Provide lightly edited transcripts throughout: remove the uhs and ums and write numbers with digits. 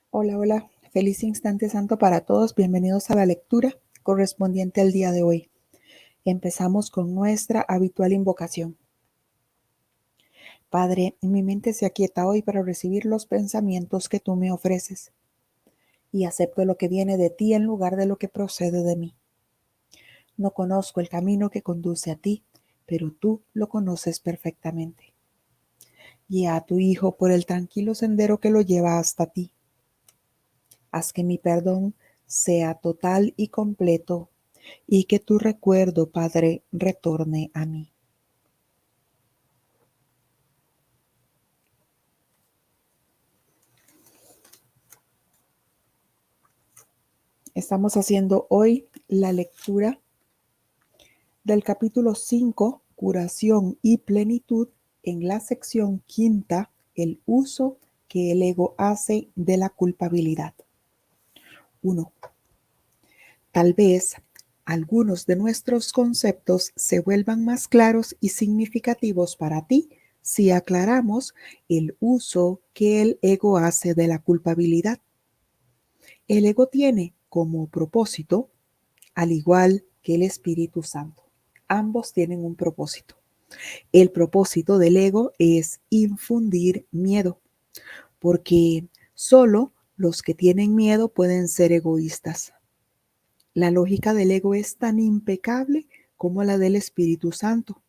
Hola, hola. Feliz instante santo para todos. Bienvenidos a la lectura correspondiente al día de hoy. Empezamos con nuestra habitual invocación. Padre, mi mente se aquieta hoy para recibir los pensamientos que tú me ofreces y acepto lo que viene de ti en lugar de lo que procede de mí. No conozco el camino que conduce a ti, pero tú lo conoces perfectamente. Guía a tu Hijo por el tranquilo sendero que lo lleva hasta ti. Haz que mi perdón sea total y completo y que tu recuerdo, Padre, retorne a mí. Estamos haciendo hoy la lectura del capítulo 5, Curación y Plenitud, en la sección quinta, el uso que el ego hace de la culpabilidad. 1. Tal vez algunos de nuestros conceptos se vuelvan más claros y significativos para ti si aclaramos el uso que el ego hace de la culpabilidad. El ego tiene como propósito, al igual que el Espíritu Santo. Ambos tienen un propósito. El propósito del ego es infundir miedo, porque solo los que tienen miedo pueden ser egoístas. La lógica del ego es tan impecable como la del Espíritu Santo,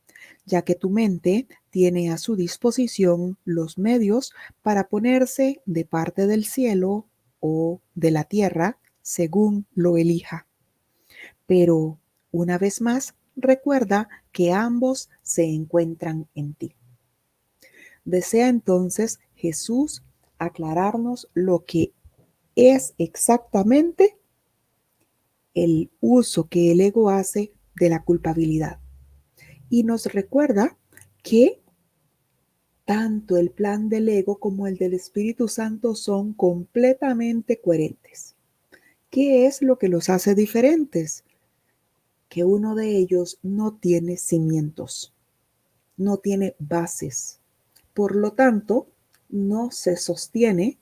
ya que tu mente tiene a su disposición los medios para ponerse de parte del cielo o de la tierra según lo elija. Pero, una vez más, recuerda que ambos se encuentran en ti. Desea entonces Jesús aclararnos lo que es exactamente el uso que el ego hace de la culpabilidad. Y nos recuerda que tanto el plan del ego como el del Espíritu Santo son completamente coherentes. ¿Qué es lo que los hace diferentes? Que uno de ellos no tiene cimientos, no tiene bases. Por lo tanto, no se sostiene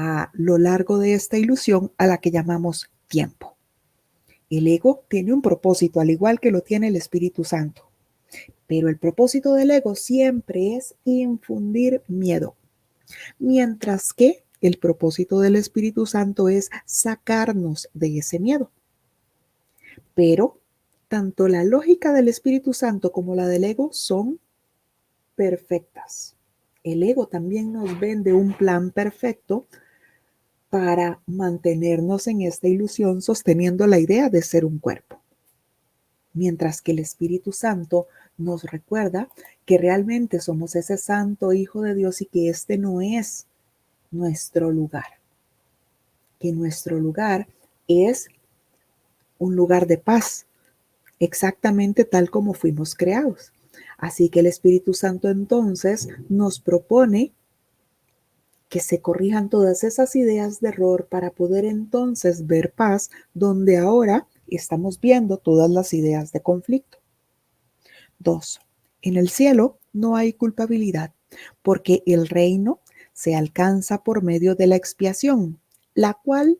a lo largo de esta ilusión a la que llamamos tiempo. El ego tiene un propósito, al igual que lo tiene el Espíritu Santo. Pero el propósito del ego siempre es infundir miedo, mientras que el propósito del Espíritu Santo es sacarnos de ese miedo. Pero tanto la lógica del Espíritu Santo como la del ego son perfectas. El ego también nos vende un plan perfecto para mantenernos en esta ilusión sosteniendo la idea de ser un cuerpo. Mientras que el Espíritu Santo nos recuerda que realmente somos ese santo Hijo de Dios y que este no es nuestro lugar, que nuestro lugar es un lugar de paz, exactamente tal como fuimos creados. Así que el Espíritu Santo entonces nos propone que se corrijan todas esas ideas de error para poder entonces ver paz donde ahora estamos viendo todas las ideas de conflicto. 2. En el cielo no hay culpabilidad, porque el reino se alcanza por medio de la expiación, la cual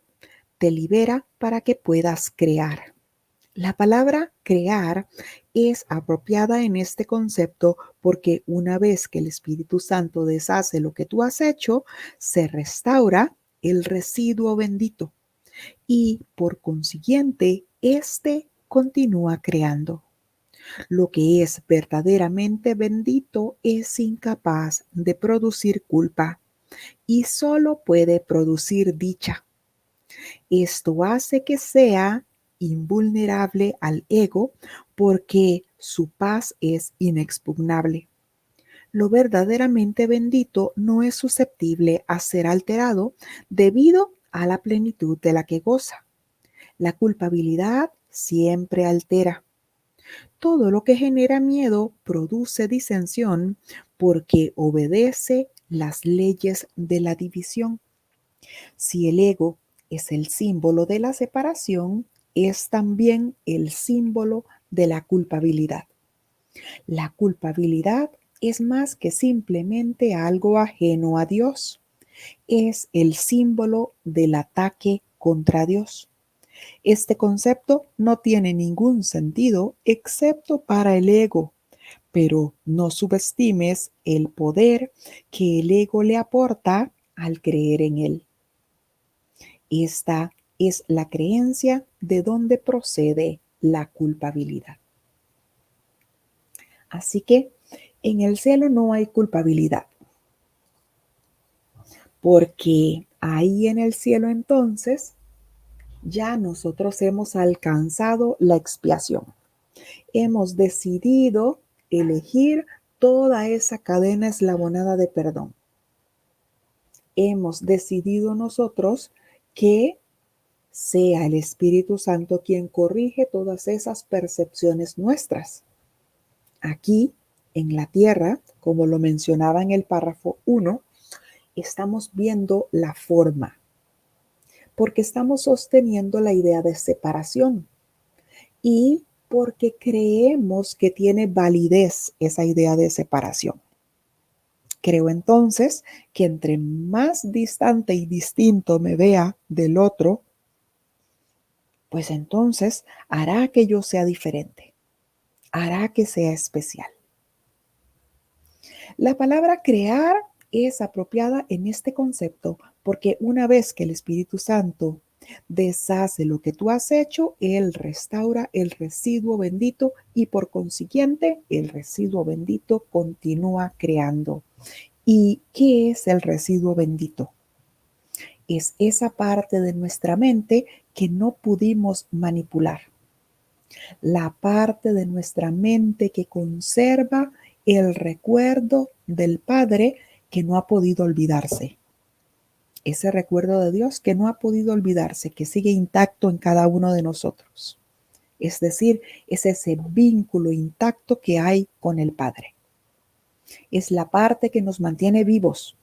te libera para que puedas crear. La palabra crear es apropiada en este concepto porque una vez que el Espíritu Santo deshace lo que tú has hecho, se restaura el residuo bendito y por consiguiente, éste continúa creando. Lo que es verdaderamente bendito es incapaz de producir culpa y solo puede producir dicha. Esto hace que sea invulnerable al ego porque su paz es inexpugnable. Lo verdaderamente bendito no es susceptible a ser alterado debido a la plenitud de la que goza. La culpabilidad siempre altera. Todo lo que genera miedo produce disensión porque obedece las leyes de la división. Si el ego es el símbolo de la separación, es también el símbolo de la culpabilidad. La culpabilidad es más que simplemente algo ajeno a Dios. Es el símbolo del ataque contra Dios. Este concepto no tiene ningún sentido excepto para el ego, pero no subestimes el poder que el ego le aporta al creer en él. Esta es la creencia de donde procede la culpabilidad. Así que en el cielo no hay culpabilidad, porque ahí en el cielo entonces ya nosotros hemos alcanzado la expiación. Hemos decidido elegir toda esa cadena eslabonada de perdón. Hemos decidido nosotros que sea el Espíritu Santo quien corrige todas esas percepciones nuestras. Aquí, en la tierra, como lo mencionaba en el párrafo 1, estamos viendo la forma, porque estamos sosteniendo la idea de separación y porque creemos que tiene validez esa idea de separación. Creo entonces que entre más distante y distinto me vea del otro, pues entonces hará que yo sea diferente, hará que sea especial. La palabra crear es apropiada en este concepto porque una vez que el Espíritu Santo deshace lo que tú has hecho, Él restaura el residuo bendito y por consiguiente el residuo bendito continúa creando. ¿Y qué es el residuo bendito? Es esa parte de nuestra mente que no pudimos manipular. La parte de nuestra mente que conserva el recuerdo del Padre que no ha podido olvidarse. Ese recuerdo de Dios que no ha podido olvidarse, que sigue intacto en cada uno de nosotros. Es decir, es ese vínculo intacto que hay con el Padre. Es la parte que nos mantiene vivos,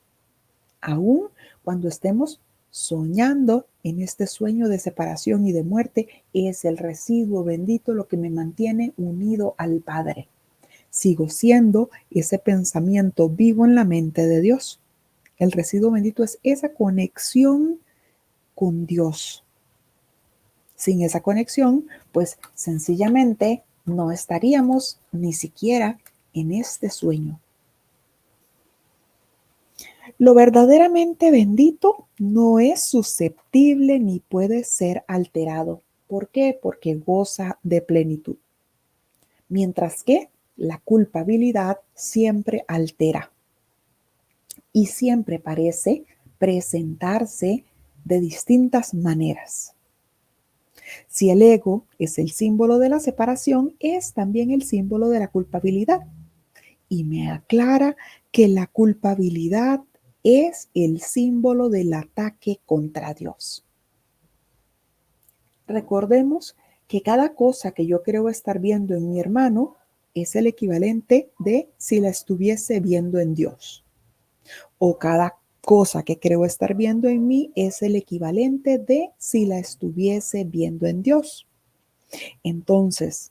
aún cuando estemos soñando en este sueño de separación y de muerte. Es el residuo bendito lo que me mantiene unido al Padre. Sigo siendo ese pensamiento vivo en la mente de Dios. El residuo bendito es esa conexión con Dios. Sin esa conexión, pues sencillamente no estaríamos ni siquiera en este sueño. Lo verdaderamente bendito no es susceptible ni puede ser alterado. ¿Por qué? Porque goza de plenitud. Mientras que la culpabilidad siempre altera y siempre parece presentarse de distintas maneras. Si el ego es el símbolo de la separación, es también el símbolo de la culpabilidad. Y me aclara que la culpabilidad es el símbolo del ataque contra Dios. Recordemos que cada cosa que yo creo estar viendo en mi hermano es el equivalente de si la estuviese viendo en Dios. O cada cosa que creo estar viendo en mí es el equivalente de si la estuviese viendo en Dios. Entonces,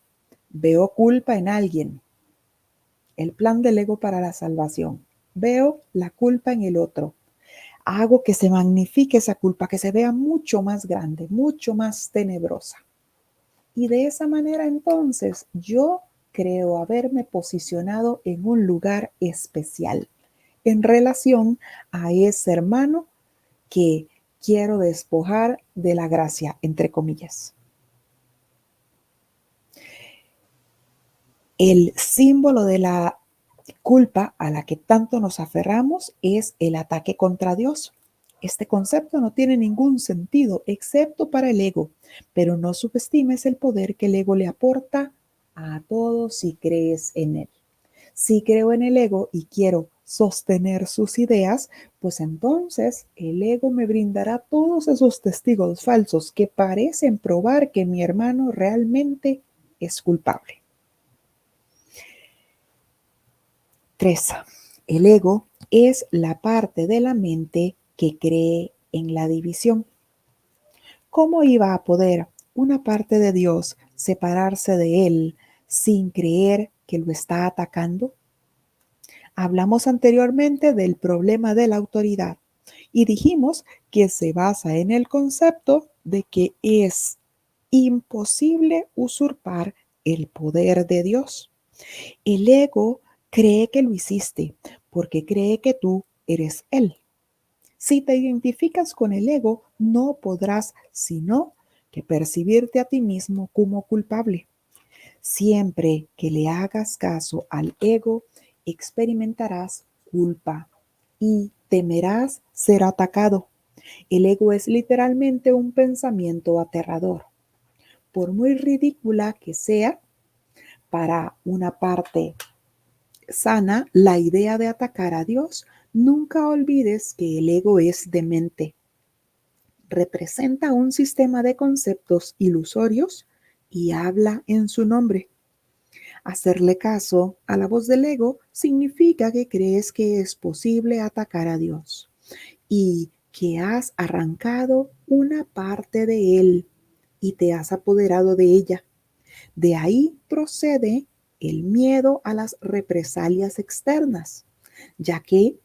veo culpa en alguien. El plan del ego para la salvación. Veo la culpa en el otro. Hago que se magnifique esa culpa, que se vea mucho más grande, mucho más tenebrosa. Y de esa manera entonces yo creo haberme posicionado en un lugar especial en relación a ese hermano que quiero despojar de la gracia, entre comillas. El símbolo de la culpa a la que tanto nos aferramos es el ataque contra Dios. Este concepto no tiene ningún sentido excepto para el ego, pero no subestimes el poder que el ego le aporta a todo si crees en él. Si creo en el ego y quiero sostener sus ideas, pues entonces el ego me brindará todos esos testigos falsos que parecen probar que mi hermano realmente es culpable. 3. El ego es la parte de la mente que cree en la división. ¿Cómo iba a poder una parte de Dios separarse de él sin creer que lo está atacando? Hablamos anteriormente del problema de la autoridad y dijimos que se basa en el concepto de que es imposible usurpar el poder de Dios. El ego cree que lo hiciste porque cree que tú eres Él. Si te identificas con el ego, no podrás sino que percibirte a ti mismo como culpable. Siempre que le hagas caso al ego, experimentarás culpa y temerás ser atacado. El ego es literalmente un pensamiento aterrador. Por muy ridícula que sea, para una parte sana la idea de atacar a Dios, nunca olvides que el ego es demente. Representa un sistema de conceptos ilusorios y habla en su nombre. Hacerle caso a la voz del ego significa que crees que es posible atacar a Dios y que has arrancado una parte de él y te has apoderado de ella. De ahí procede el miedo a las represalias externas, ya que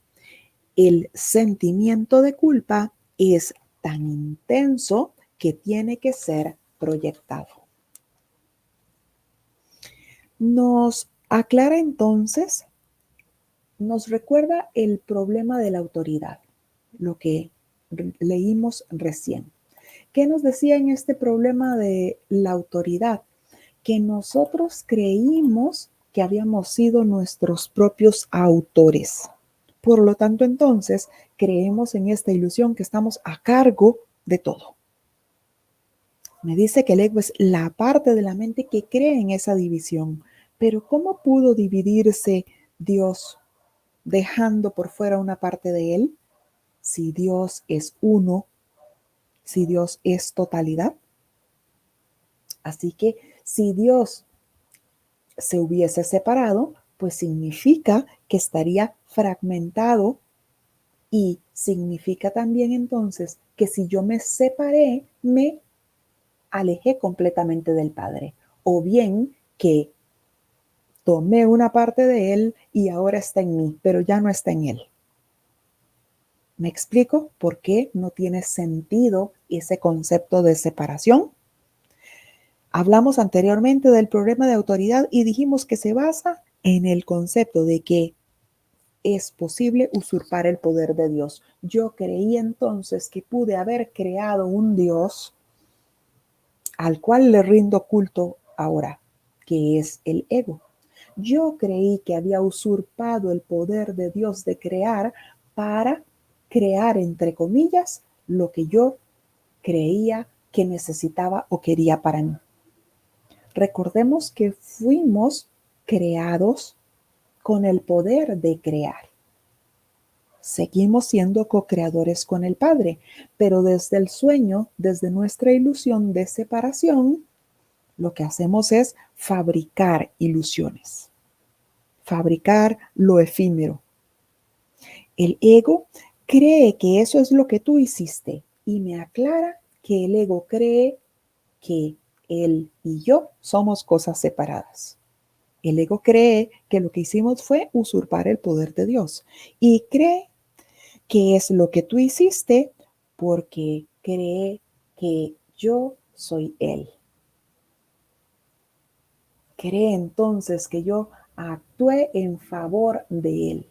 el sentimiento de culpa es tan intenso que tiene que ser proyectado. Nos aclara entonces, nos recuerda el problema de la autoridad, lo que leímos recién. ¿Qué nos decía en este problema de la autoridad? Que nosotros creímos que habíamos sido nuestros propios autores. Por lo tanto, entonces, creemos en esta ilusión que estamos a cargo de todo. Me dice que el ego es la parte de la mente que cree en esa división. Pero ¿cómo pudo dividirse Dios dejando por fuera una parte de él? Si Dios es uno, si Dios es totalidad. Así que si Dios se hubiese separado, pues significa que estaría fragmentado y significa también entonces que si yo me separé, me alejé completamente del Padre. O bien que tomé una parte de Él y ahora está en mí, pero ya no está en Él. ¿Me explico por qué no tiene sentido ese concepto de separación? Hablamos anteriormente del problema de autoridad y dijimos que se basa en el concepto de que es posible usurpar el poder de Dios. Yo creí entonces que pude haber creado un Dios al cual le rindo culto ahora, que es el ego. Yo creí que había usurpado el poder de Dios de crear para crear, entre comillas, lo que yo creía que necesitaba o quería para mí. Recordemos que fuimos creados con el poder de crear. Seguimos siendo co-creadores con el Padre, pero desde el sueño, desde nuestra ilusión de separación, lo que hacemos es fabricar ilusiones, fabricar lo efímero. El ego cree que eso es lo que tú hiciste y me aclara que el ego cree que él y yo somos cosas separadas. El ego cree que lo que hicimos fue usurpar el poder de Dios y cree que es lo que tú hiciste porque cree que yo soy Él. Cree entonces que yo actué en favor de Él.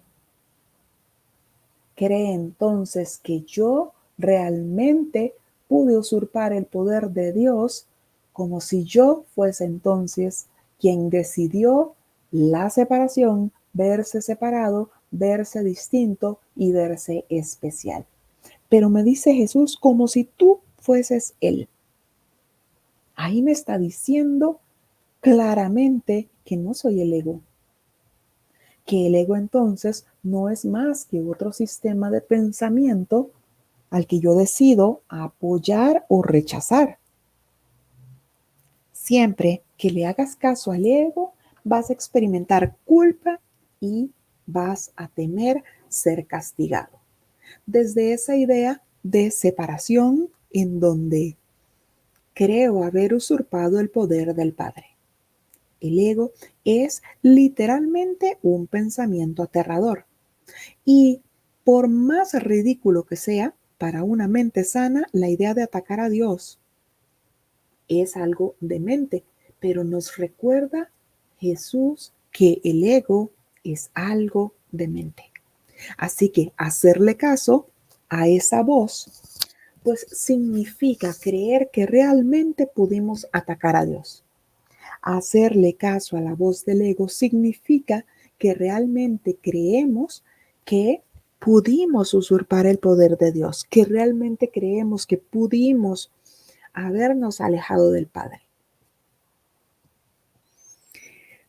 Cree entonces que yo realmente pude usurpar el poder de Dios como si yo fuese entonces quien decidió la separación, verse separado, verse distinto y verse especial. Pero me dice Jesús como si tú fueses Él. Ahí me está diciendo claramente que no soy el ego, que el ego entonces no es más que otro sistema de pensamiento al que yo decido apoyar o rechazar. Siempre que le hagas caso al ego, vas a experimentar culpa y vas a temer ser castigado. Desde esa idea de separación en donde creo haber usurpado el poder del Padre. El ego es literalmente un pensamiento aterrador. Y por más ridículo que sea, para una mente sana, la idea de atacar a Dios es algo demente, pero nos recuerda Jesús que el ego es algo demente. Así que hacerle caso a esa voz, pues significa creer que realmente pudimos atacar a Dios. Hacerle caso a la voz del ego significa que realmente creemos que pudimos usurpar el poder de Dios, que realmente creemos que pudimos habernos alejado del Padre.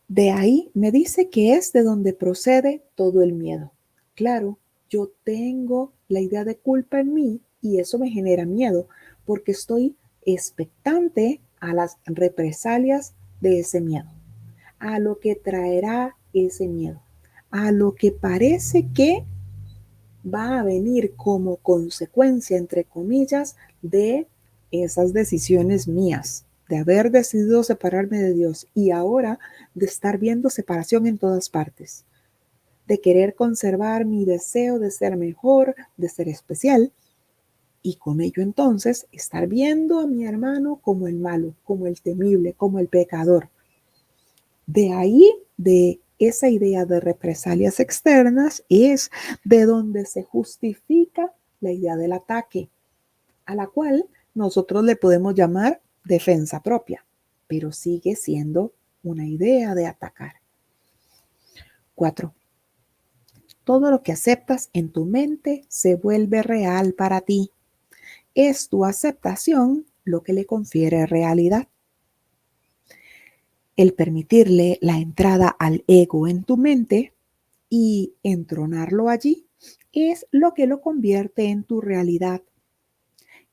De ahí me dice que es de donde procede todo el miedo. Claro, yo tengo la idea de culpa en mí y eso me genera miedo porque estoy expectante a las represalias de ese miedo, a lo que traerá ese miedo, a lo que parece que va a venir como consecuencia, entre comillas, de esas decisiones mías, de haber decidido separarme de Dios y ahora de estar viendo separación en todas partes, de querer conservar mi deseo de ser mejor, de ser especial y con ello entonces estar viendo a mi hermano como el malo, como el temible, como el pecador. De ahí, de esa idea de represalias externas, es de donde se justifica la idea del ataque, a la cual nosotros le podemos llamar defensa propia, pero sigue siendo una idea de atacar. 4. Todo lo que aceptas en tu mente se vuelve real para ti. Es tu aceptación lo que le confiere realidad. El permitirle la entrada al ego en tu mente y entronarlo allí es lo que lo convierte en tu realidad.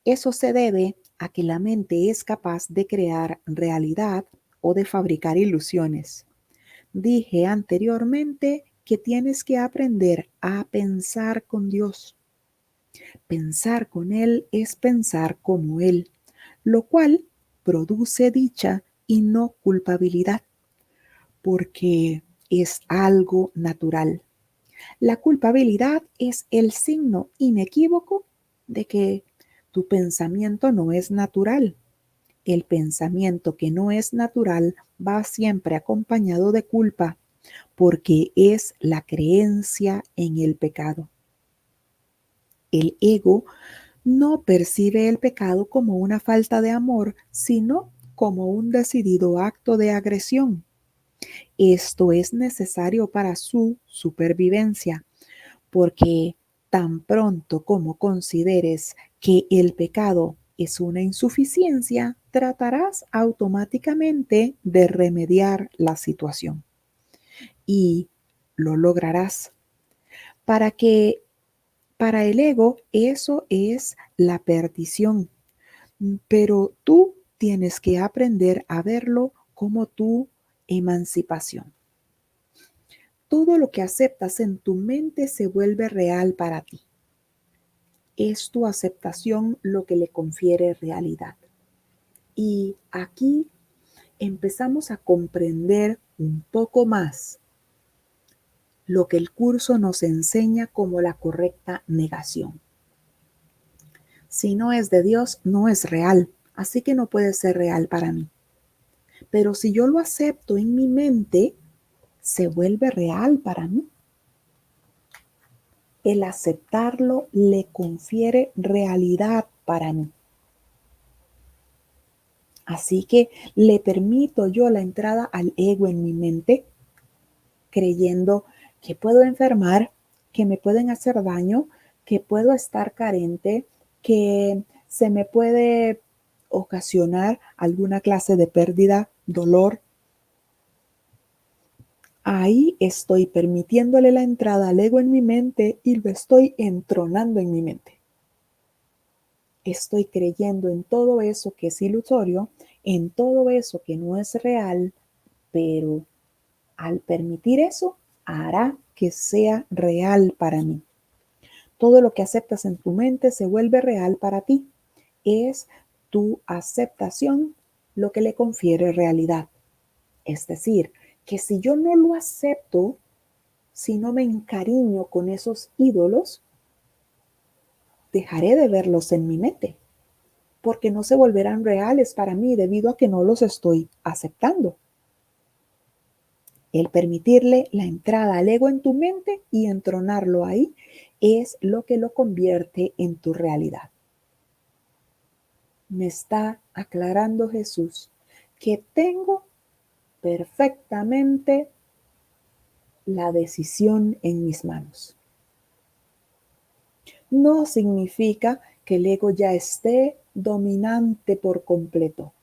Eso se debe a que la mente es capaz de crear realidad o de fabricar ilusiones. Dije anteriormente que tienes que aprender a pensar con Dios. Pensar con Él es pensar como Él, lo cual produce dicha y no culpabilidad, porque es algo natural. La culpabilidad es el signo inequívoco de que tu pensamiento no es natural. El pensamiento que no es natural va siempre acompañado de culpa porque es la creencia en el pecado. El ego no percibe el pecado como una falta de amor, sino como un decidido acto de agresión. Esto es necesario para su supervivencia, porque tan pronto como consideres que el pecado es una insuficiencia, tratarás automáticamente de remediar la situación y lo lograrás. Para que para el ego eso es la perdición, pero tú tienes que aprender a verlo como tu emancipación. Todo lo que aceptas en tu mente se vuelve real para ti. Es tu aceptación lo que le confiere realidad. Y aquí empezamos a comprender un poco más lo que el curso nos enseña como la correcta negación. Si no es de Dios, no es real, así que no puede ser real para mí. Pero si yo lo acepto en mi mente, se vuelve real para mí. El aceptarlo le confiere realidad para mí. Así que le permito yo la entrada al ego en mi mente, creyendo que puedo enfermar, que me pueden hacer daño, que puedo estar carente, que se me puede ocasionar alguna clase de pérdida, dolor. Ahí estoy permitiéndole la entrada al ego en mi mente y lo estoy entronando en mi mente. Estoy creyendo en todo eso que es ilusorio, en todo eso que no es real, pero al permitir eso, hará que sea real para mí. Todo lo que aceptas en tu mente se vuelve real para ti. Es tu aceptación lo que le confiere realidad. Es decir, que si yo no lo acepto, si no me encariño con esos ídolos, dejaré de verlos en mi mente, porque no se volverán reales para mí debido a que no los estoy aceptando. El permitirle la entrada al ego en tu mente y entronarlo ahí es lo que lo convierte en tu realidad. Me está aclarando Jesús que tengo perfectamente la decisión en mis manos. No significa que el ego ya esté dominante por completo.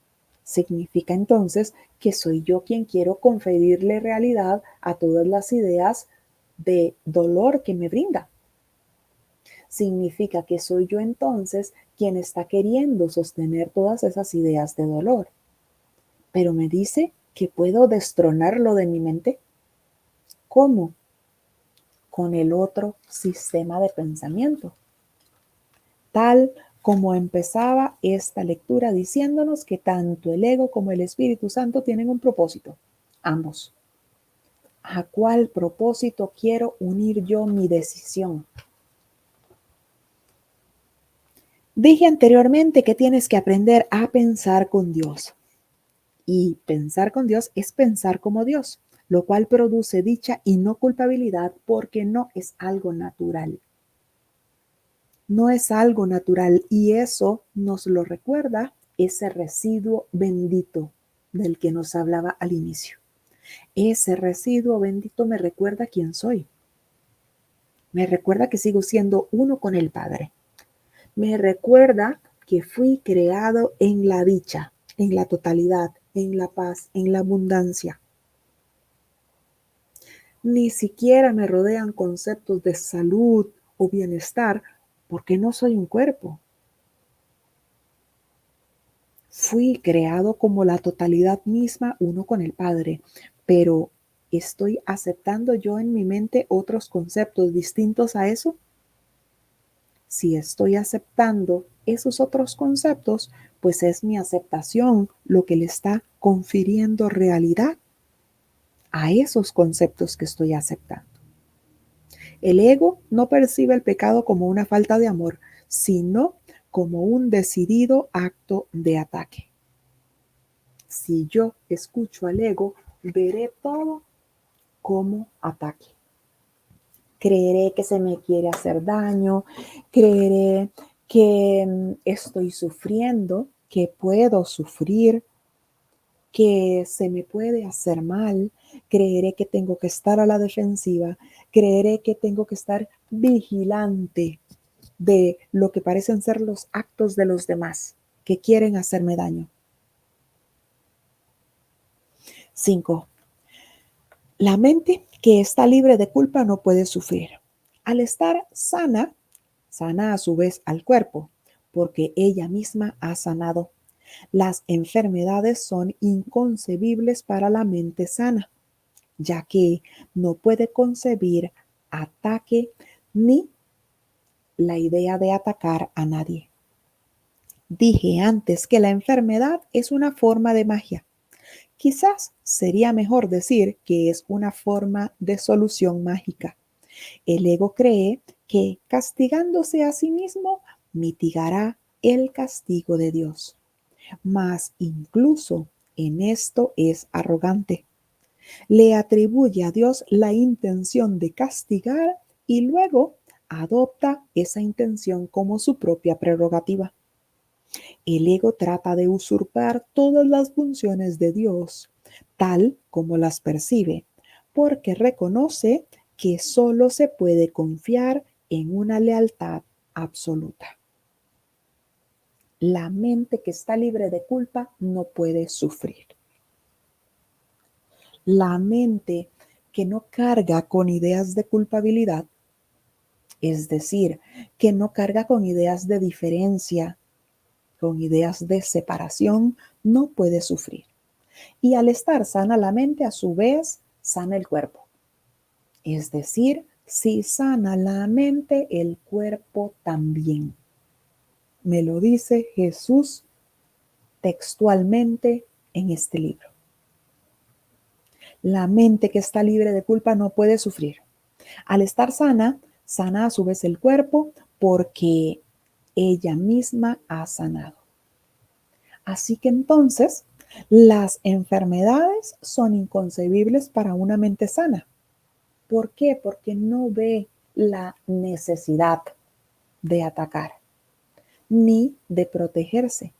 Significa entonces que soy yo quien quiero conferirle realidad a todas las ideas de dolor que me brinda. Significa que soy yo entonces quien está queriendo sostener todas esas ideas de dolor. Pero me dice que puedo destronarlo de mi mente. ¿Cómo? Con el otro sistema de pensamiento. Tal como empezaba esta lectura diciéndonos que tanto el ego como el Espíritu Santo tienen un propósito, ambos. ¿A cuál propósito quiero unir yo mi decisión? Dije anteriormente que tienes que aprender a pensar con Dios. Y pensar con Dios es pensar como Dios, lo cual produce dicha y no culpabilidad porque no es algo natural. No es algo natural y eso nos lo recuerda ese residuo bendito del que nos hablaba al inicio. Ese residuo bendito me recuerda quién soy. Me recuerda que sigo siendo uno con el Padre. Me recuerda que fui creado en la dicha, en la totalidad, en la paz, en la abundancia. Ni siquiera me rodean conceptos de salud o bienestar porque no soy un cuerpo. Fui creado como la totalidad misma, uno con el Padre, pero ¿estoy aceptando yo en mi mente otros conceptos distintos a eso? Si estoy aceptando esos otros conceptos, pues es mi aceptación lo que le está confiriendo realidad a esos conceptos que estoy aceptando. El ego no percibe el pecado como una falta de amor, sino como un decidido acto de ataque. Si yo escucho al ego, veré todo como ataque. Creeré que se me quiere hacer daño, creeré que estoy sufriendo, que puedo sufrir, que se me puede hacer mal, creeré que tengo que estar a la defensiva, creeré que tengo que estar vigilante de lo que parecen ser los actos de los demás que quieren hacerme daño. 5. La mente que está libre de culpa no puede sufrir. Al estar sana, sana a su vez al cuerpo, porque ella misma ha sanado. Las enfermedades son inconcebibles para la mente sana, ya que no puede concebir ataque ni la idea de atacar a nadie. Dije antes que la enfermedad es una forma de magia. Quizás sería mejor decir que es una forma de solución mágica. El ego cree que castigándose a sí mismo mitigará el castigo de Dios. Mas incluso en esto es arrogante. Le atribuye a Dios la intención de castigar y luego adopta esa intención como su propia prerrogativa. El ego trata de usurpar todas las funciones de Dios, tal como las percibe, porque reconoce que solo se puede confiar en una lealtad absoluta. La mente que está libre de culpa no puede sufrir. La mente que no carga con ideas de culpabilidad, es decir, que no carga con ideas de diferencia, con ideas de separación, no puede sufrir. Y al estar sana la mente, a su vez, sana el cuerpo. Es decir, si sana la mente, el cuerpo también. Me lo dice Jesús textualmente en este libro. La mente que está libre de culpa no puede sufrir. Al estar sana, sana a su vez el cuerpo porque ella misma ha sanado. Así que entonces, las enfermedades son inconcebibles para una mente sana. ¿Por qué? Porque no ve la necesidad de atacar ni de protegerse.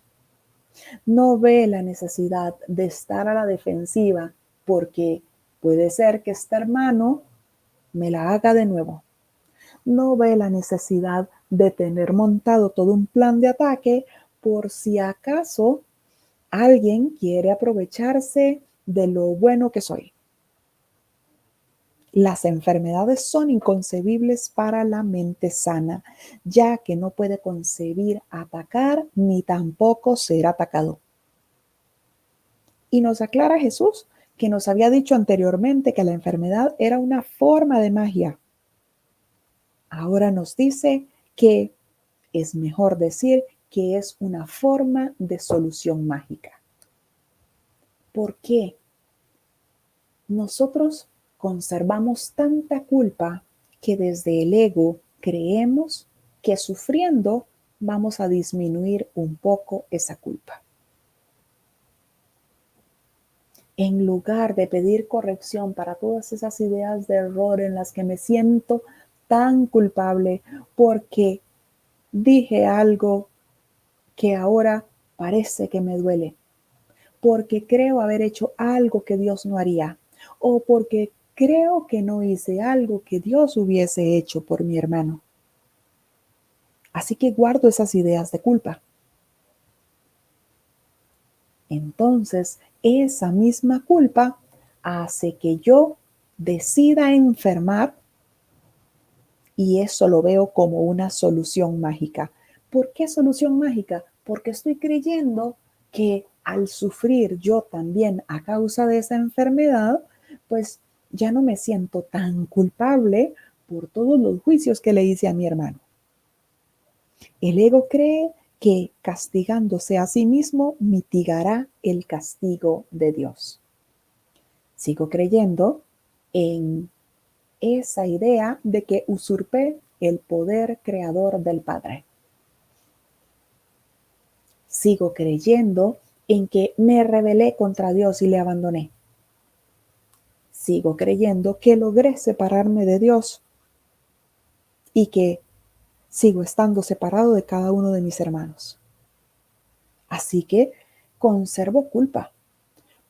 No ve la necesidad de estar a la defensiva porque puede ser que este hermano me la haga de nuevo. No ve la necesidad de tener montado todo un plan de ataque por si acaso alguien quiere aprovecharse de lo bueno que soy. Las enfermedades son inconcebibles para la mente sana, ya que no puede concebir atacar ni tampoco ser atacado. Y nos aclara Jesús que nos había dicho anteriormente que la enfermedad era una forma de magia. Ahora nos dice que es mejor decir que es una forma de solución mágica. ¿Por qué? Nosotros conservamos tanta culpa que desde el ego creemos que sufriendo vamos a disminuir un poco esa culpa. En lugar de pedir corrección para todas esas ideas de error en las que me siento tan culpable porque dije algo que ahora parece que me duele, porque creo haber hecho algo que Dios no haría, o porque creo que no hice algo que Dios hubiese hecho por mi hermano. Así que guardo esas ideas de culpa. Entonces, esa misma culpa hace que yo decida enfermar y eso lo veo como una solución mágica. ¿Por qué solución mágica? Porque estoy creyendo que al sufrir yo también a causa de esa enfermedad, pues ya no me siento tan culpable por todos los juicios que le hice a mi hermano. El ego cree que castigándose a sí mismo mitigará el castigo de Dios. Sigo creyendo en esa idea de que usurpé el poder creador del Padre. Sigo creyendo en que me rebelé contra Dios y le abandoné. Sigo creyendo que logré separarme de Dios y que sigo estando separado de cada uno de mis hermanos. Así que conservo culpa.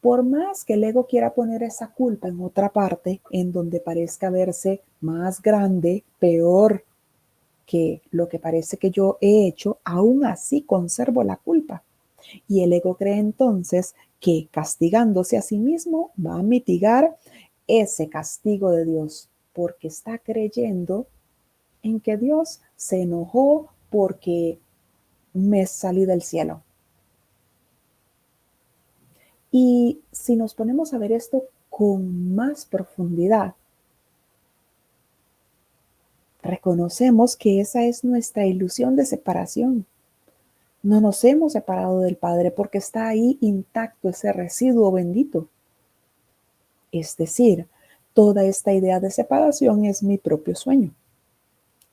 Por más que el ego quiera poner esa culpa en otra parte, en donde parezca verse más grande, peor que lo que parece que yo he hecho, aún así conservo la culpa. Y el ego cree entonces que castigándose a sí mismo va a mitigar ese castigo de Dios, porque está creyendo en que Dios se enojó porque me salí del cielo. Y si nos ponemos a ver esto con más profundidad, reconocemos que esa es nuestra ilusión de separación. No nos hemos separado del Padre porque está ahí intacto ese residuo bendito. Es decir, toda esta idea de separación es mi propio sueño,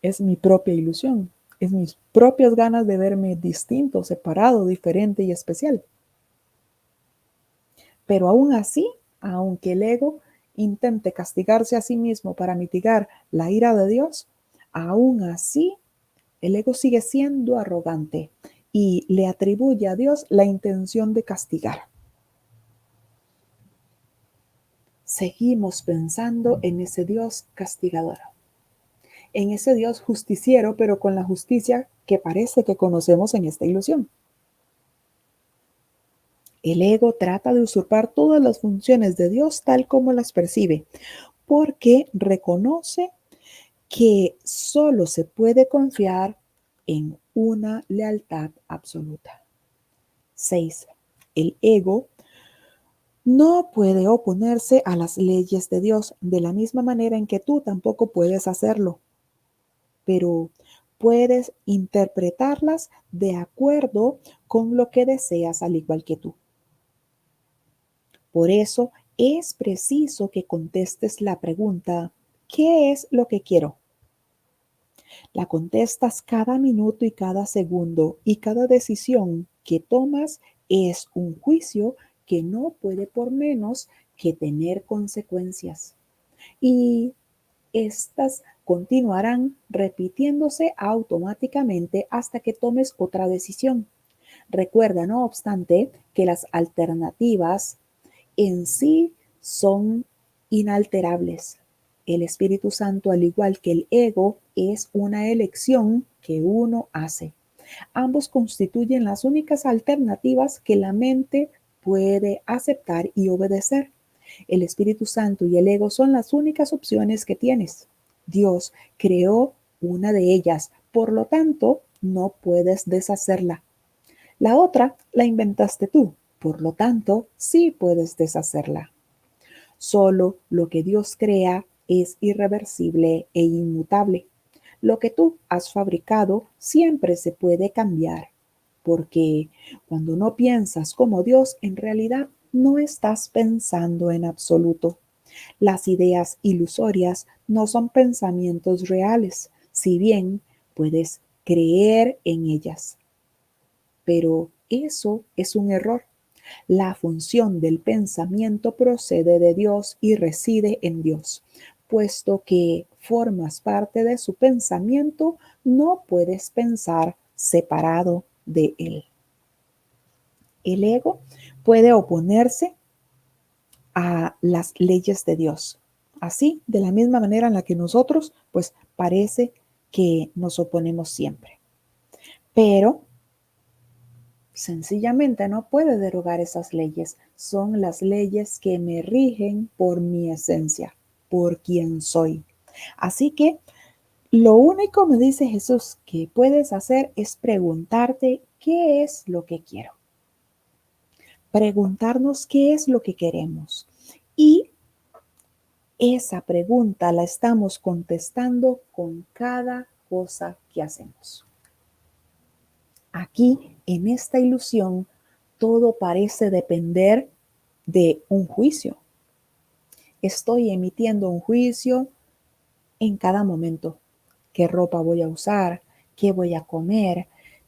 es mi propia ilusión, es mis propias ganas de verme distinto, separado, diferente y especial. Pero aún así, aunque el ego intente castigarse a sí mismo para mitigar la ira de Dios, aún así el ego sigue siendo arrogante y le atribuye a Dios la intención de castigar. Seguimos pensando en ese Dios castigador, en ese Dios justiciero, pero con la justicia que parece que conocemos en esta ilusión. El ego trata de usurpar todas las funciones de Dios tal como las percibe, porque reconoce que solo se puede confiar en una lealtad absoluta. 6. El ego no puede oponerse a las leyes de Dios de la misma manera en que tú tampoco puedes hacerlo, pero puedes interpretarlas de acuerdo con lo que deseas al igual que tú. Por eso es preciso que contestes la pregunta, ¿qué es lo que quiero? La contestas cada minuto y cada segundo, y cada decisión que tomas es un juicio que no puede por menos que tener consecuencias. Y estas continuarán repitiéndose automáticamente hasta que tomes otra decisión. Recuerda, no obstante, que las alternativas en sí son inalterables. El Espíritu Santo, al igual que el ego, es una elección que uno hace. Ambos constituyen las únicas alternativas que la mente puede aceptar y obedecer. El Espíritu Santo y el ego son las únicas opciones que tienes. Dios creó una de ellas, por lo tanto, no puedes deshacerla. La otra la inventaste tú, por lo tanto, sí puedes deshacerla. Solo lo que Dios crea es irreversible e inmutable. Lo que tú has fabricado siempre se puede cambiar, porque cuando no piensas como Dios, en realidad no estás pensando en absoluto. Las ideas ilusorias no son pensamientos reales, si bien puedes creer en ellas. Pero eso es un error. La función del pensamiento procede de Dios y reside en Dios. Puesto que formas parte de su pensamiento, no puedes pensar separado de él. El ego puede oponerse a las leyes de Dios. Así, de la misma manera en la que nosotros, pues parece que nos oponemos siempre. Pero sencillamente no puede derogar esas leyes. Son las leyes que me rigen por mi esencia, por quien soy. Así que lo único, me dice Jesús, que puedes hacer es preguntarte qué es lo que quiero. Preguntarnos qué es lo que queremos. Y esa pregunta la estamos contestando con cada cosa que hacemos. Aquí, en esta ilusión, todo parece depender de un juicio. Estoy emitiendo un juicio en cada momento. ¿Qué ropa voy a usar? ¿Qué voy a comer?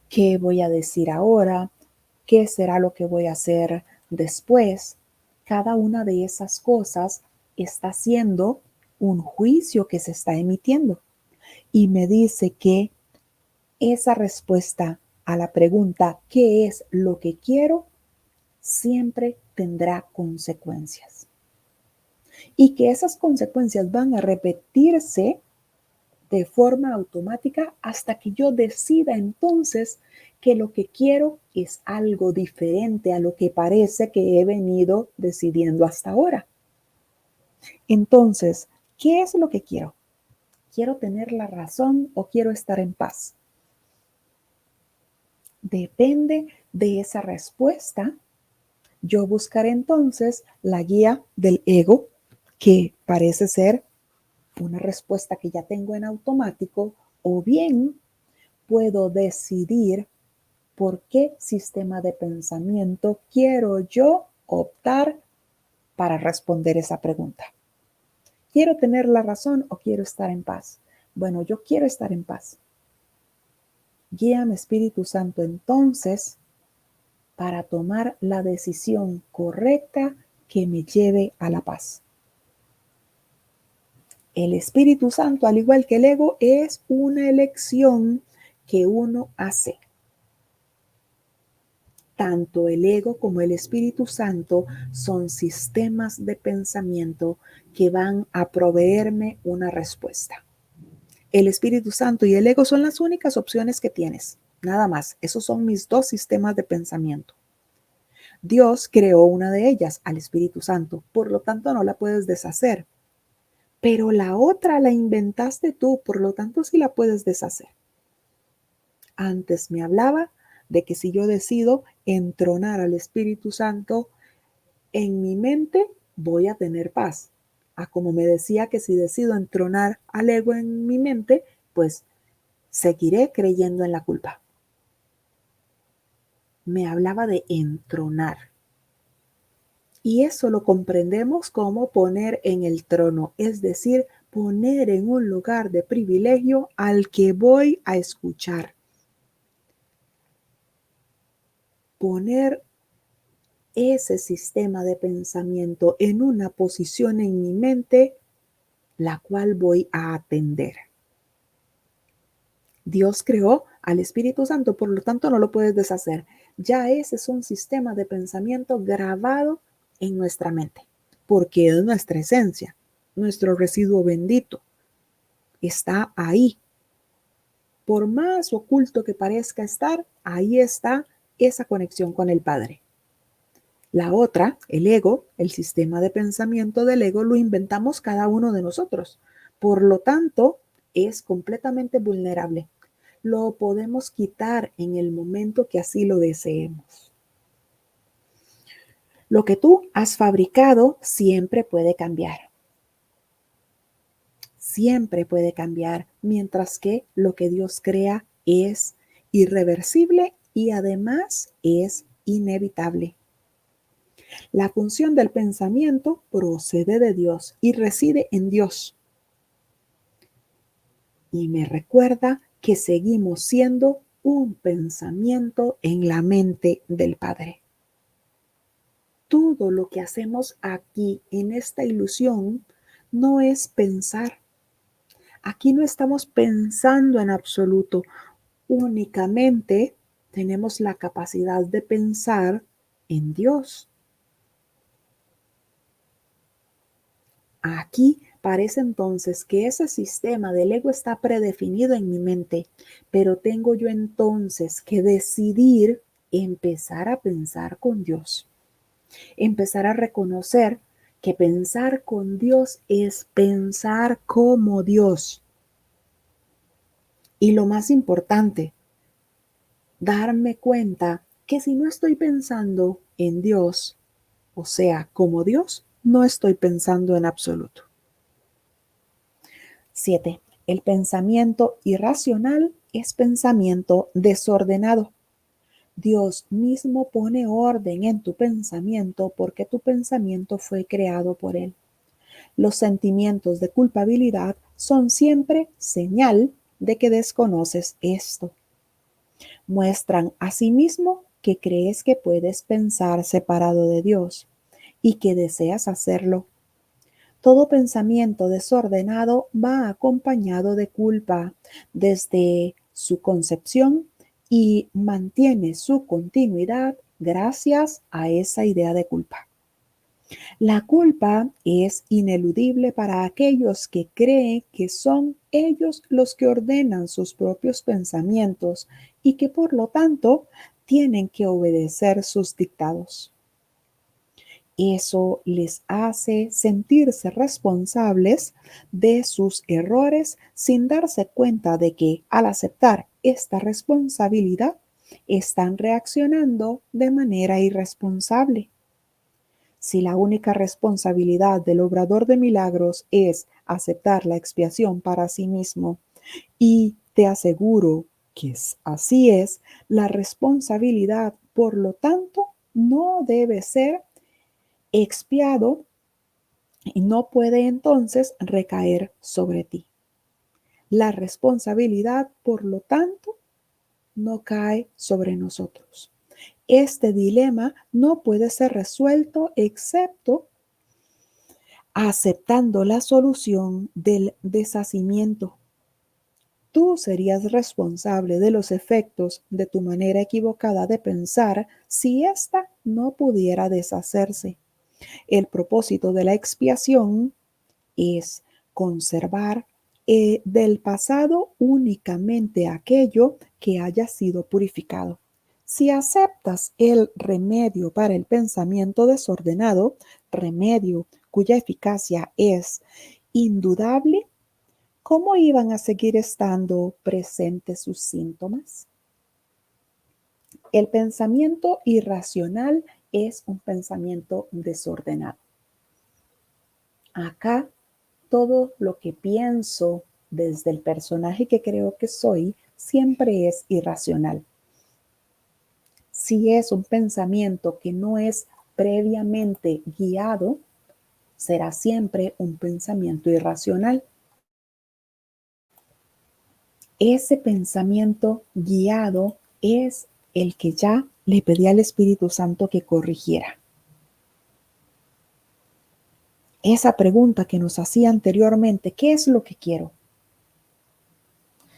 ¿Qué voy a decir ahora? ¿Qué será lo que voy a hacer después? Cada una de esas cosas está siendo un juicio que se está emitiendo. Y me dice que esa respuesta a la pregunta ¿qué es lo que quiero? Siempre tendrá consecuencias. Y que esas consecuencias van a repetirse de forma automática hasta que yo decida entonces que lo que quiero es algo diferente a lo que parece que he venido decidiendo hasta ahora. Entonces, ¿qué es lo que quiero? ¿Quiero tener la razón o quiero estar en paz? Depende de esa respuesta. Yo buscaré entonces la guía del ego, que parece ser una respuesta que ya tengo en automático, o bien puedo decidir por qué sistema de pensamiento quiero yo optar para responder esa pregunta. ¿Quiero tener la razón o quiero estar en paz? Bueno, yo quiero estar en paz. Guíame, Espíritu Santo, entonces para tomar la decisión correcta que me lleve a la paz. El Espíritu Santo, al igual que el ego, es una elección que uno hace. Tanto el ego como el Espíritu Santo son sistemas de pensamiento que van a proveerme una respuesta. El Espíritu Santo y el ego son las únicas opciones que tienes. Nada más. Esos son mis dos sistemas de pensamiento. Dios creó una de ellas, al Espíritu Santo, por lo tanto no la puedes deshacer. Pero la otra la inventaste tú, por lo tanto sí la puedes deshacer. Antes me hablaba de que si yo decido entronar al Espíritu Santo en mi mente, voy a tener paz. Como me decía que si decido entronar al ego en mi mente, pues seguiré creyendo en la culpa. Me hablaba de entronar. Y eso lo comprendemos como poner en el trono, es decir, poner en un lugar de privilegio al que voy a escuchar. Poner ese sistema de pensamiento en una posición en mi mente, la cual voy a atender. Dios creó al Espíritu Santo, por lo tanto no lo puedes deshacer. Ya ese es un sistema de pensamiento grabado en nuestra mente, porque es nuestra esencia, nuestro residuo bendito. Está ahí. Por más oculto que parezca estar, ahí está esa conexión con el Padre. La otra, el ego, el sistema de pensamiento del ego, lo inventamos cada uno de nosotros. Por lo tanto, es completamente vulnerable. Lo podemos quitar en el momento que así lo deseemos. Lo que tú has fabricado siempre puede cambiar. Siempre puede cambiar, mientras que lo que Dios crea es irreversible y además es inevitable. La función del pensamiento procede de Dios y reside en Dios. Y me recuerda que seguimos siendo un pensamiento en la mente del Padre. Todo lo que hacemos aquí en esta ilusión no es pensar. Aquí no estamos pensando en absoluto. Únicamente tenemos la capacidad de pensar en Dios. Aquí parece entonces que ese sistema del ego está predefinido en mi mente, pero tengo yo entonces que decidir empezar a pensar con Dios, empezar a reconocer que pensar con Dios es pensar como Dios. Y lo más importante, darme cuenta que si no estoy pensando en Dios, o sea, como Dios, no estoy pensando en absoluto. 7. El pensamiento irracional es pensamiento desordenado. Dios mismo pone orden en tu pensamiento porque tu pensamiento fue creado por Él. Los sentimientos de culpabilidad son siempre señal de que desconoces esto. Muestran asimismo que crees que puedes pensar separado de Dios y que deseas hacerlo. Todo pensamiento desordenado va acompañado de culpa desde su concepción y mantiene su continuidad gracias a esa idea de culpa. La culpa es ineludible para aquellos que creen que son ellos los que ordenan sus propios pensamientos y que por lo tanto tienen que obedecer sus dictados. Eso les hace sentirse responsables de sus errores sin darse cuenta de que al aceptar esta responsabilidad están reaccionando de manera irresponsable. Si la única responsabilidad del obrador de milagros es aceptar la expiación para sí mismo, y te aseguro que así es, la responsabilidad, por lo tanto, no debe ser expiado y no puede entonces recaer sobre ti. La responsabilidad, por lo tanto, no cae sobre nosotros. Este dilema no puede ser resuelto excepto aceptando la solución del deshacimiento. Tú serías responsable de los efectos de tu manera equivocada de pensar si ésta no pudiera deshacerse. El propósito de la expiación es conservar del pasado únicamente aquello que haya sido purificado. Si aceptas el remedio para el pensamiento desordenado, remedio cuya eficacia es indudable, ¿cómo iban a seguir estando presentes sus síntomas? El pensamiento irracional es un pensamiento desordenado. Acá todo lo que pienso desde el personaje que creo que soy siempre es irracional. Si es un pensamiento que no es previamente guiado, será siempre un pensamiento irracional. Ese pensamiento guiado es el que ya le pedí al Espíritu Santo que corrigiera. Esa pregunta que nos hacía anteriormente, ¿qué es lo que quiero?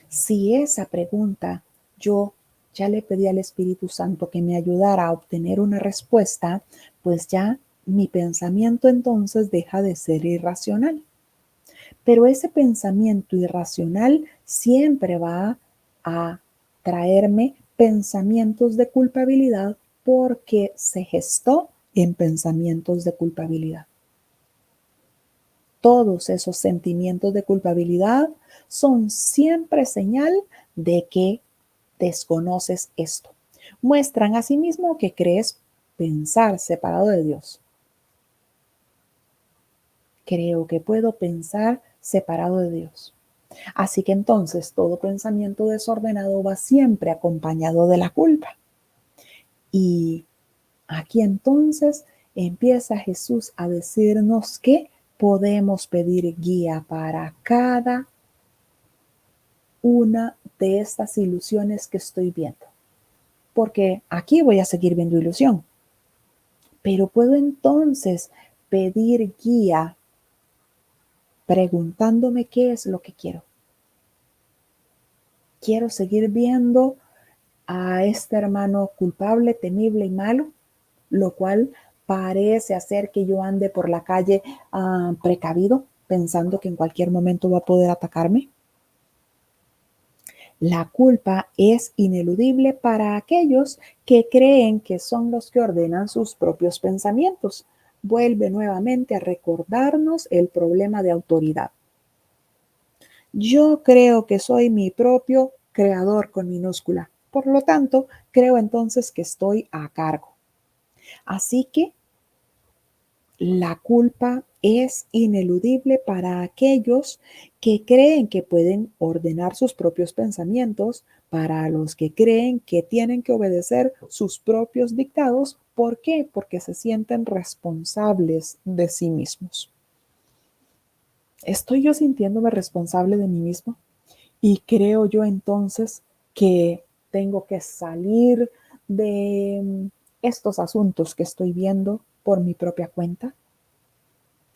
Si esa pregunta yo ya le pedí al Espíritu Santo que me ayudara a obtener una respuesta, pues ya mi pensamiento entonces deja de ser irracional. Pero ese pensamiento irracional siempre va a traerme pensamientos de culpabilidad porque se gestó en pensamientos de culpabilidad. Todos esos sentimientos de culpabilidad son siempre señal de que desconoces esto. Muestran asimismo que crees pensar separado de Dios. Creo que puedo pensar separado de Dios. Así que entonces todo pensamiento desordenado va siempre acompañado de la culpa. Y aquí entonces empieza Jesús a decirnos que podemos pedir guía para cada una de estas ilusiones que estoy viendo. Porque aquí voy a seguir viendo ilusión. Pero puedo entonces pedir guía preguntándome qué es lo que quiero. Quiero seguir viendo a este hermano culpable, temible y malo, lo cual parece hacer que yo ande por la calle precavido, pensando que en cualquier momento va a poder atacarme. La culpa es ineludible para aquellos que creen que son los que ordenan sus propios pensamientos. Vuelve nuevamente a recordarnos el problema de autoridad. Yo creo que soy mi propio creador con minúscula. Por lo tanto, creo entonces que estoy a cargo. Así que la culpa es ineludible para aquellos que creen que pueden ordenar sus propios pensamientos, para los que creen que tienen que obedecer sus propios dictados. ¿Por qué? Porque se sienten responsables de sí mismos. ¿Estoy yo sintiéndome responsable de mí mismo? Y creo yo entonces que tengo que salir de estos asuntos que estoy viendo por mi propia cuenta,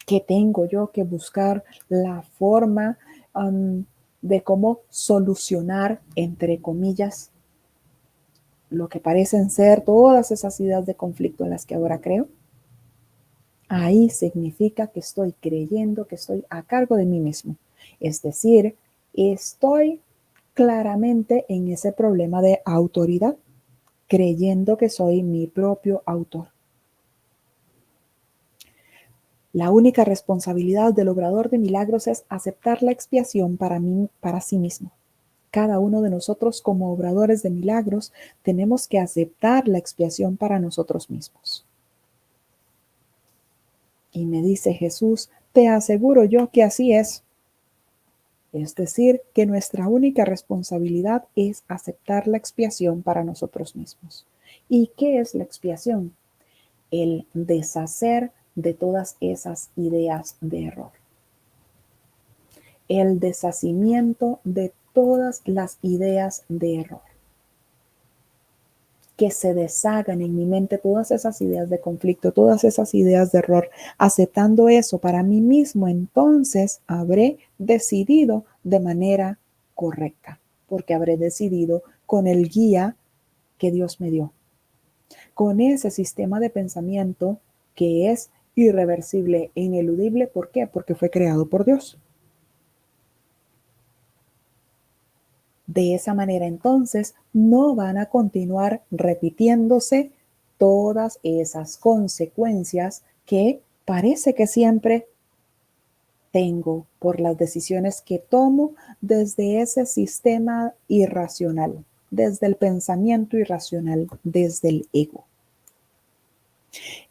que tengo yo que buscar la forma de cómo solucionar, entre comillas, lo que parecen ser todas esas ideas de conflicto en las que ahora creo. Ahí significa que estoy creyendo que estoy a cargo de mí mismo. Es decir, estoy claramente en ese problema de autoridad, creyendo que soy mi propio autor. La única responsabilidad del obrador de milagros es aceptar la expiación para sí mismo. Cada uno de nosotros como obradores de milagros tenemos que aceptar la expiación para nosotros mismos. Y me dice Jesús, te aseguro yo que así es. Es decir, que nuestra única responsabilidad es aceptar la expiación para nosotros mismos. ¿Y qué es la expiación? El deshacer de todas esas ideas de error. El deshacimiento de todas las ideas de error. Que se deshagan en mi mente todas esas ideas de conflicto, todas esas ideas de error. Aceptando eso para mí mismo, entonces habré decidido de manera correcta, porque habré decidido con el guía que Dios me dio, con ese sistema de pensamiento que es irreversible e ineludible. ¿Por qué? Porque fue creado por Dios. De esa manera entonces no van a continuar repitiéndose todas esas consecuencias que parece que siempre tengo por las decisiones que tomo desde ese sistema irracional, desde el pensamiento irracional, desde el ego.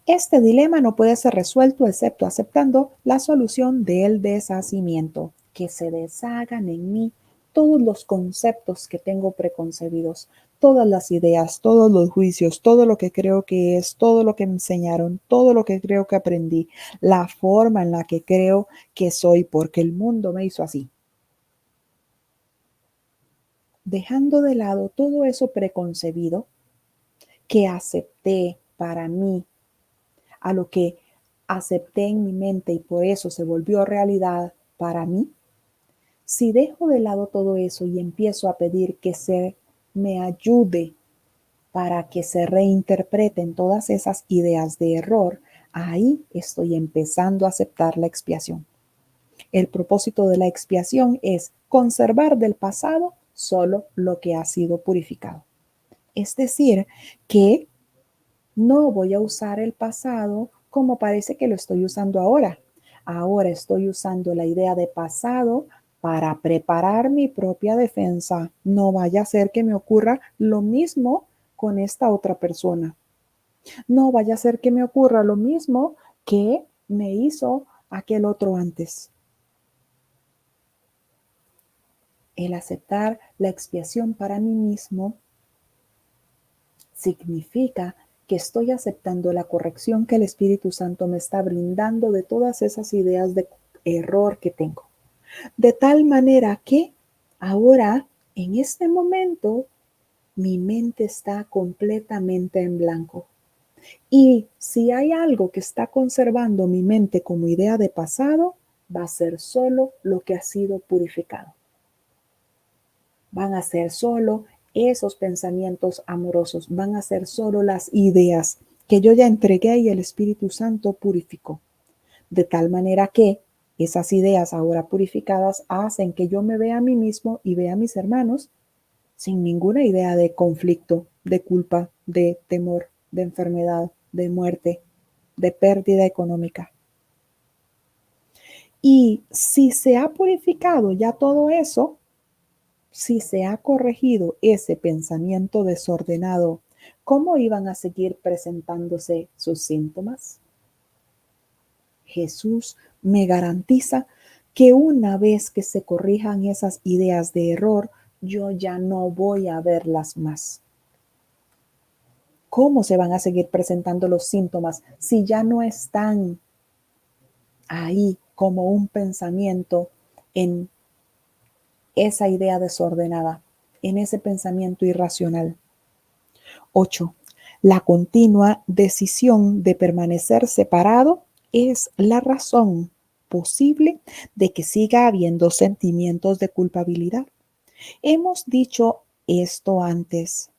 Este dilema no puede ser resuelto excepto aceptando la solución del deshacimiento, que se deshagan en mí todos los conceptos que tengo preconcebidos, todas las ideas, todos los juicios, todo lo que creo que es, todo lo que me enseñaron, todo lo que creo que aprendí, la forma en la que creo que soy, porque el mundo me hizo así. dejando de lado todo eso preconcebido que acepté para mí, a lo que acepté en mi mente y por eso se volvió realidad para mí, si dejo de lado todo eso y empiezo a pedir que se me ayude para que se reinterpreten todas esas ideas de error, ahí estoy empezando a aceptar la expiación. El propósito de la expiación es conservar del pasado solo lo que ha sido purificado. Es decir, que no voy a usar el pasado como parece que lo estoy usando ahora. Ahora estoy usando la idea de pasado para preparar mi propia defensa. No vaya a ser que me ocurra lo mismo con esta otra persona. No vaya a ser que me ocurra lo mismo que me hizo aquel otro antes. El aceptar la expiación para mí mismo significa que estoy aceptando la corrección que el Espíritu Santo me está brindando de todas esas ideas de error que tengo. De tal manera que ahora, en este momento, mi mente está completamente en blanco. Y si hay algo que está conservando mi mente como idea de pasado, va a ser solo lo que ha sido purificado. Van a ser solo esos pensamientos amorosos, van a ser solo las ideas que yo ya entregué y el Espíritu Santo purificó. De tal manera que esas ideas ahora purificadas hacen que yo me vea a mí mismo y vea a mis hermanos sin ninguna idea de conflicto, de culpa, de temor, de enfermedad, de muerte, de pérdida económica. Y si se ha purificado ya todo eso, si se ha corregido ese pensamiento desordenado, ¿cómo iban a seguir presentándose sus síntomas? Jesús me garantiza que una vez que se corrijan esas ideas de error, yo ya no voy a verlas más. ¿Cómo se van a seguir presentando los síntomas si ya no están ahí como un pensamiento en esa idea desordenada, en ese pensamiento irracional? 8. La continua decisión de permanecer separado es la razón posible de que siga habiendo sentimientos de culpabilidad. Hemos dicho esto antes,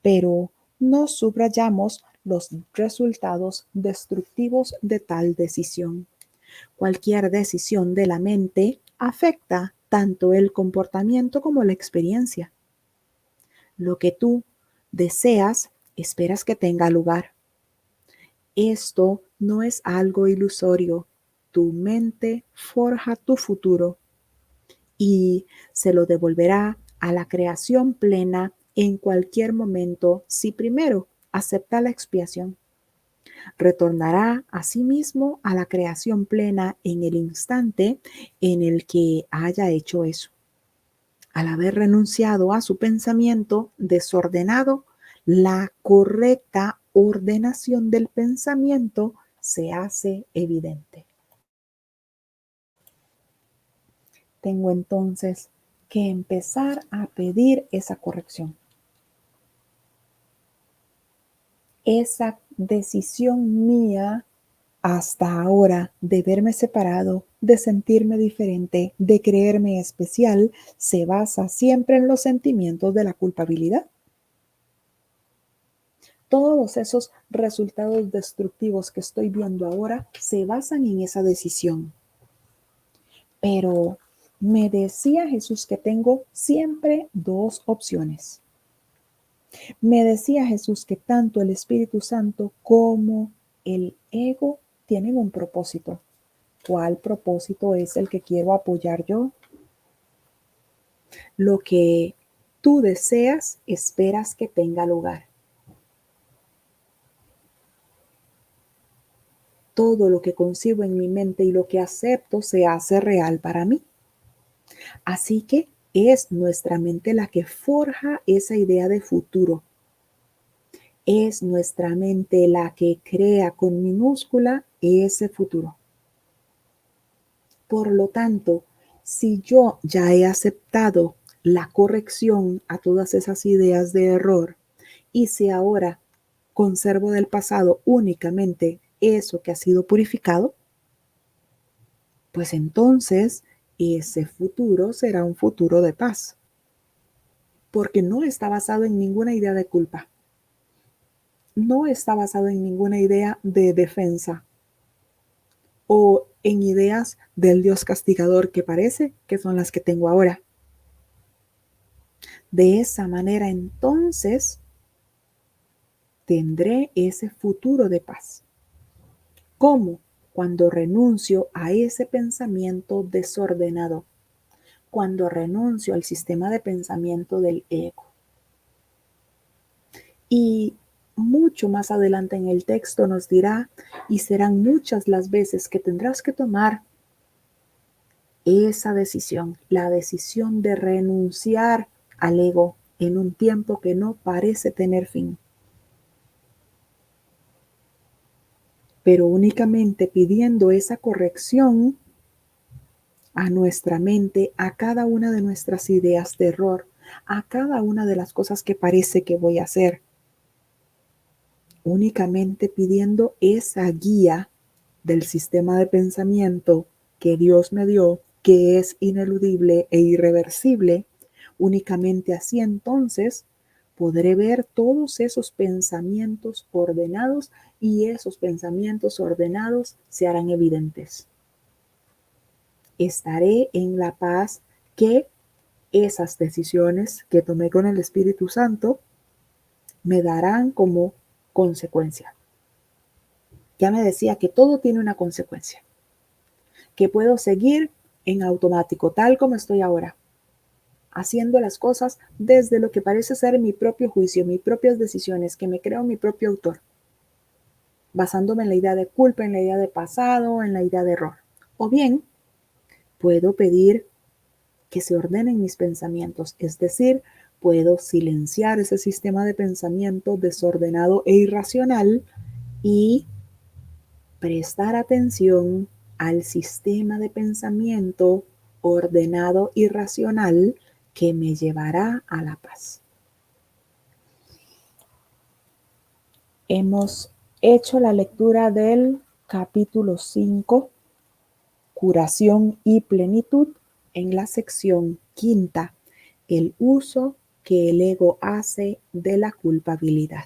pero no subrayamos los resultados destructivos de tal decisión. Cualquier decisión de la mente afecta tanto el comportamiento como la experiencia. Lo que tú deseas, esperas que tenga lugar. Esto no es algo ilusorio. Tu mente forja tu futuro y se lo devolverá a la creación plena en cualquier momento si primero acepta la expiación. Retornará a sí mismo a la creación plena en el instante en el que haya hecho eso. Al haber renunciado a su pensamiento desordenado, la correcta ordenación del pensamiento se hace evidente. Tengo entonces que empezar a pedir esa corrección. Esa decisión mía hasta ahora de verme separado, de sentirme diferente, de creerme especial, se basa siempre en los sentimientos de la culpabilidad. Todos esos resultados destructivos que estoy viendo ahora se basan en esa decisión. Pero me decía Jesús que tengo siempre dos opciones. Me decía Jesús que tanto el Espíritu Santo como el ego tienen un propósito. ¿Cuál propósito es el que quiero apoyar yo? Lo que tú deseas, esperas que tenga lugar. Todo lo que concibo en mi mente y lo que acepto se hace real para mí. Así que es nuestra mente la que forja esa idea de futuro. Es nuestra mente la que crea con minúscula ese futuro. Por lo tanto, si yo ya he aceptado la corrección a todas esas ideas de error, y si ahora conservo del pasado únicamente eso que ha sido purificado, pues entonces ese futuro será un futuro de paz, porque no está basado en ninguna idea de culpa, no está basado en ninguna idea de defensa o en ideas del Dios castigador que parece que son las que tengo ahora. De esa manera entonces tendré ese futuro de paz. ¿Cómo? Cuando renuncio a ese pensamiento desordenado, cuando renuncio al sistema de pensamiento del ego. Y mucho más adelante en el texto nos dirá, y serán muchas las veces que tendrás que tomar esa decisión, la decisión de renunciar al ego en un tiempo que no parece tener fin. Pero únicamente pidiendo esa corrección a nuestra mente, a cada una de nuestras ideas de error, a cada una de las cosas que parece que voy a hacer. Únicamente pidiendo esa guía del sistema de pensamiento que Dios me dio, que es ineludible e irreversible. Únicamente así entonces podré ver todos esos pensamientos ordenados, y esos pensamientos ordenados se harán evidentes. Estaré en la paz que esas decisiones que tomé con el Espíritu Santo me darán como consecuencia. Ya me decía que todo tiene una consecuencia, que puedo seguir en automático, tal como estoy ahora, haciendo las cosas desde lo que parece ser mi propio juicio, mis propias decisiones, que me creo mi propio autor, basándome en la idea de culpa, en la idea de pasado, en la idea de error. O bien, puedo pedir que se ordenen mis pensamientos, es decir, puedo silenciar ese sistema de pensamiento desordenado e irracional y prestar atención al sistema de pensamiento ordenado y racional que me llevará a la paz. Hemos hecho la lectura del capítulo 5, curación y plenitud, en la sección quinta, el uso que el ego hace de la culpabilidad.